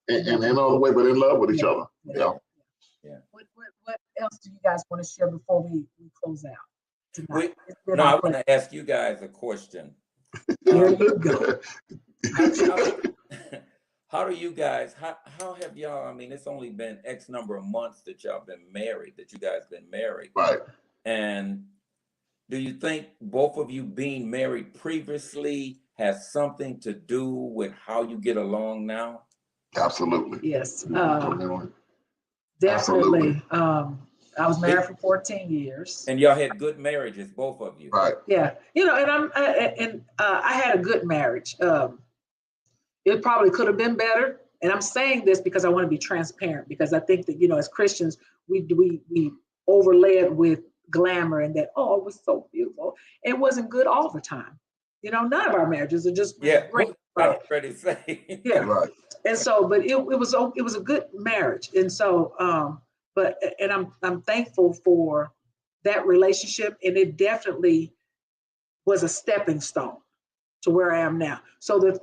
in another way, but in love with each other. Yeah. What else do you guys want to share before we close out tonight? I want to ask you guys a question. There you go. How do you guys, how have y'all, I mean, it's only been X number of months that y'all been married, that you guys been married. Right. And do you think both of you being married previously has something to do with how you get along now? Absolutely. Yes. Definitely. I was married for 14 years. And y'all had good marriages, both of you. Right. Yeah. You know, and I had a good marriage. It probably could have been better. And I'm saying this because I want to be transparent, because I think that, you know, as Christians, we overlay it with glamour and that, oh, it was so beautiful. It wasn't good all the time. You know, none of our marriages are just great. I was ready to say. Yeah. Right. And so, but it was a good marriage. And so, I'm thankful for that relationship. And it definitely was a stepping stone to where I am now. So the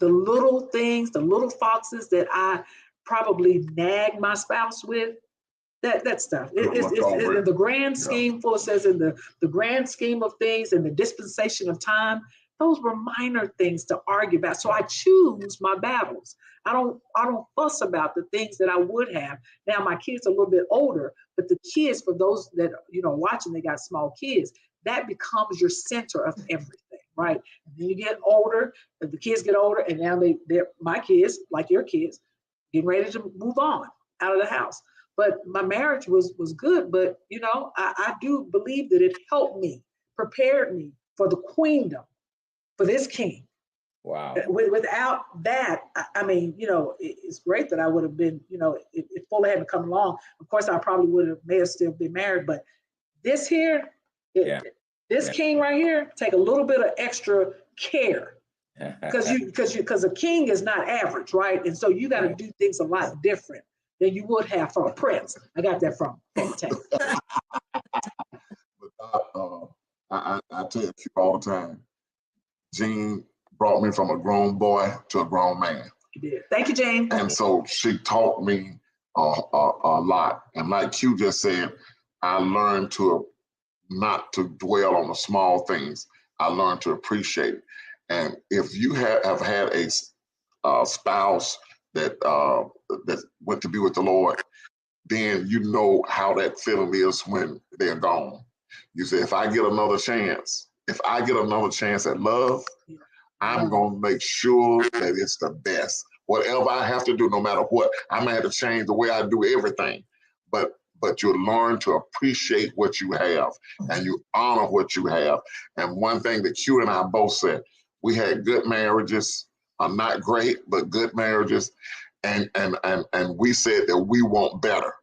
little foxes that I probably nag my spouse with, that stuff. It's in the grand scheme, Fuller says, in the grand scheme of things and the dispensation of time, those were minor things to argue about. So I choose my battles. I don't fuss about the things that I would have. Now my kids are a little bit older, but the kids, for those that, you know, watching, they got small kids, that becomes your center of everything, right? And then you get older, and the kids get older, and now they're my kids, like your kids, getting ready to move on out of the house. But my marriage was good, but you know, I do believe that it helped me, prepared me for the queendom, for this king. Wow. Without that, I mean, you know, it's great that I would have been, you know, if Fuller hadn't come along, of course I probably may have still been married, but this here, this king right here, take a little bit of extra care, because a king is not average, right? And so you got to do things a lot different than you would have for a prince. I got that from Tank. But I tell you all the time, Jean brought me from a grown boy to a grown man. Yeah. Thank you, Jane. And so she taught me a lot. And like Q just said, I learned not to dwell on the small things. I learned to appreciate it. And if you have had a spouse that went to be with the Lord, then you know how that feeling is when they're gone. You say, if I get another chance at love, I'm going to make sure that it's the best. Whatever I have to do, no matter what, I may have to change the way I do everything. But you learn to appreciate what you have, and you honor what you have. And one thing that Q and I both said, we had good marriages, not great, but good marriages. And we said that we want better.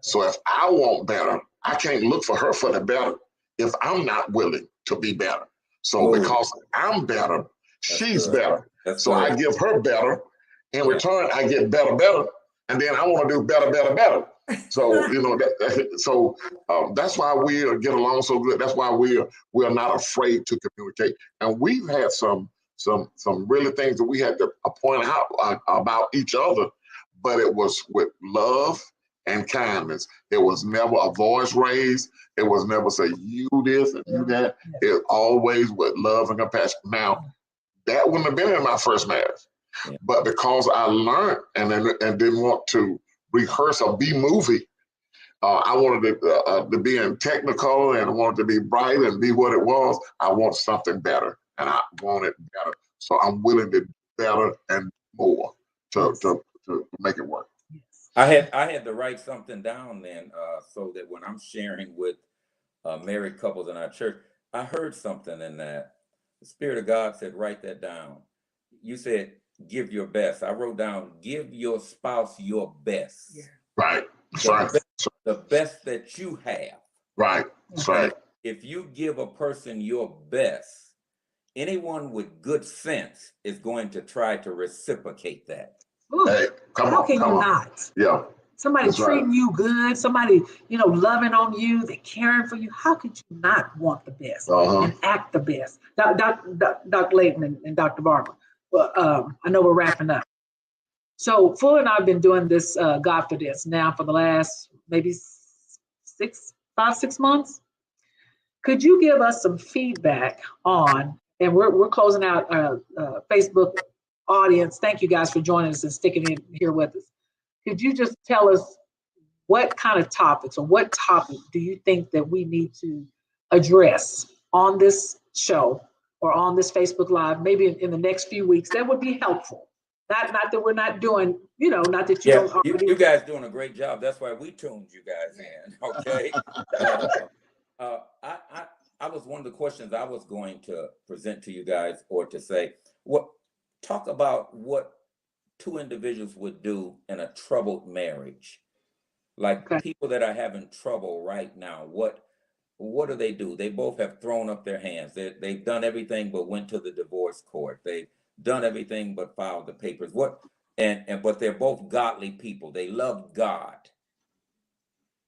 So if I want better, I can't look for her for the better if I'm not willing to be better. So because I'm better, she's better. So I give her better. In return, I get better. And then I want to do better. So, you know, that's why we get along so good. That's why we are not afraid to communicate. And we've had some really things that we had to point out about each other, but it was with love and kindness. It was never a voice raised. It was never say you this and you that. It always with love and compassion. Now, that wouldn't have been in my first marriage, but because I learned and didn't want to rehearse or be movie, I wanted to be in technical and I wanted to be bright and be what it was. I want something better, and I want it better. So I'm willing to do better and more to make it work. I had to write something down then, so that when I'm sharing with married couples in our church, I heard something in that. The Spirit of God said, write that down. You said, give your best. I wrote down, give your spouse your best. Yeah. Right. The best that you have. Right. That's right. If you give a person your best, anyone with good sense is going to try to reciprocate that. Ooh, hey, how can you not? Yeah. Somebody treating you good, somebody, loving on you, they're caring for you. How could you not want the best and act the best? Dr. Layton and Dr. Barber. Well, I know we're wrapping up. So Fuller and I have been doing this Godfidence now for the last maybe 6 months. Could you give us some feedback on, and we're closing out our Facebook audience. Thank you guys for joining us and sticking in here with us. Could you just tell us what kind of topics or what topic do you think that we need to address on this show or on this Facebook Live, maybe in the next few weeks? That would be helpful. Not that we're not doing, not that you don't already. You guys doing a great job. That's why we tuned you guys in. Okay. I was one of the questions I was going to present to you guys, or to say, talk about what two individuals would do in a troubled marriage. Like people that are having trouble right now, what do they do? They both have thrown up their hands. They've done everything but went to the divorce court. They've done everything but filed the papers. But they're both godly people. They love God.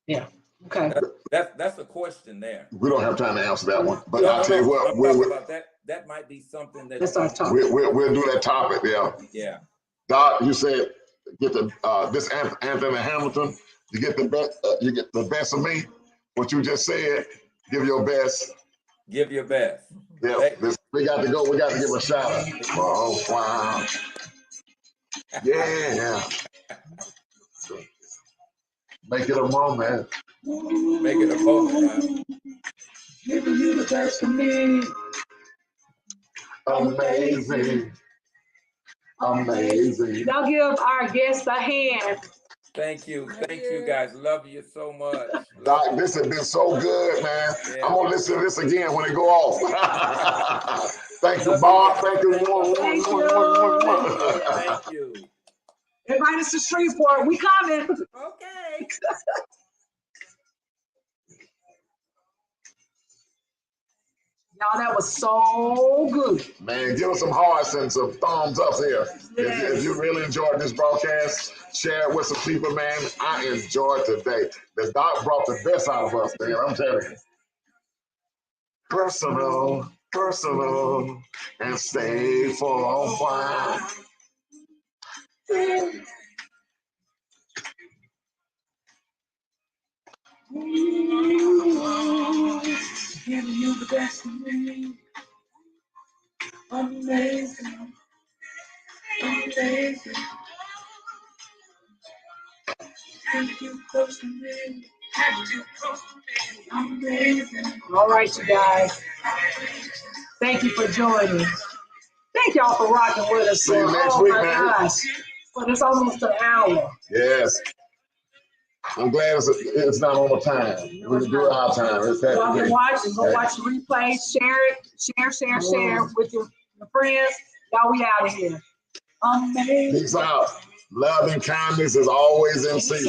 Yeah. Okay. That's a question there. We don't have time to answer that one, but I'll tell you what. We'll about that. That might be something that we'll do that topic. Yeah. Yeah. Doc, you said get this Anthony Hamilton. You get the best. You get the best of me. What you just said. Give your best. Give your best. Yeah. We got to go. We got to give a shout out. Oh wow. Yeah. Make it a moment. Make it a moment. Giving you the best of me. Amazing. Amazing. Y'all give our guests a hand. Thank you. Thank you guys. Love you so much. Doc, this has been so good, man. Yeah. I'm going to listen to this again when it go off. Thank you, Bob. Thank you. Thank you. Thank you. Invite us to Shreveport. We coming. Okay. Y'all, that was so good. Man, give us some hearts and some thumbs up here. Yes. If you really enjoyed this broadcast, share it with some people, man. I enjoyed today. The Doc brought the best out of us, man. I'm telling you. Personal, and stay for a while. Giving you the best of me. Amazing. Amazing. Thank you close to me. Amazing. All right, you guys. Thank you for joining. Thank y'all for rocking with us. See you next week, man. Gosh. But it's almost an hour. Yes. I'm glad it's not on the time. We can do it our time. Y'all can watch and go watch the replay. Share it. Share with your friends. Y'all, we out of here. Amazing. Peace out. Love and kindness is always in season.